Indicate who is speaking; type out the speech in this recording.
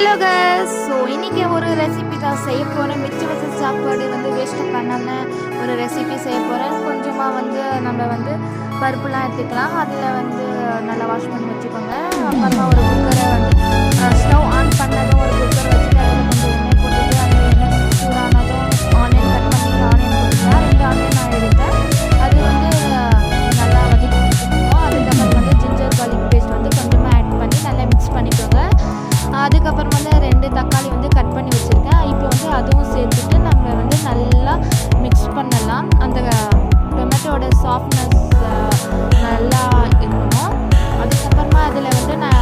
Speaker 1: Hello case, so இன்றைக்கி ஒரு recipe தான் செய்ய போகிறேன். மிச்சம் வச்ச சாப்பாடு வேஸ்ட்டு பண்ணாமல் ஒரு ரெசிபி செய்ய போகிறேன். கொஞ்சமாக நம்ம பருப்புலாம் எடுத்துக்கலாம். அதில் நல்லா வாஷ் பண்ணி வச்சுக்கோங்க. அப்புறமா ஒரு குக்கரை ஸ்டவ் ஆன் பண்ணதும் ஒரு குக்கர் வச்சுட்டு அதில் கொஞ்சம் எண்ணெய் போட்டுட்டு அந்த எண்ணெய் சூடானதும் ஆனியன் கட் பண்ணி ஆனியன் போட்டுக்கலாம். 2 ஆனியன் நான் எடுத்தேன். அது நல்லா வதக்கி வச்சுக்கணும். அதுக்கப்புறம் ஜிஞ்சர் கார்லிக் பேஸ்ட் கொஞ்சமாக ஆட் பண்ணி நல்லா மிக்ஸ் பண்ணிக்கோங்க. அதுக்கப்புறம் 2 தக்காளி கட் பண்ணி வச்சுருக்கேன். இப்போ அதுவும் சேர்த்துட்டு நம்ம நல்லா மிக்ஸ் பண்ணலாம். அந்த டொமேட்டோட சாஃப்ட்னஸ் நல்லா இருக்கணும். அதுக்கப்புறமா அதில் நான்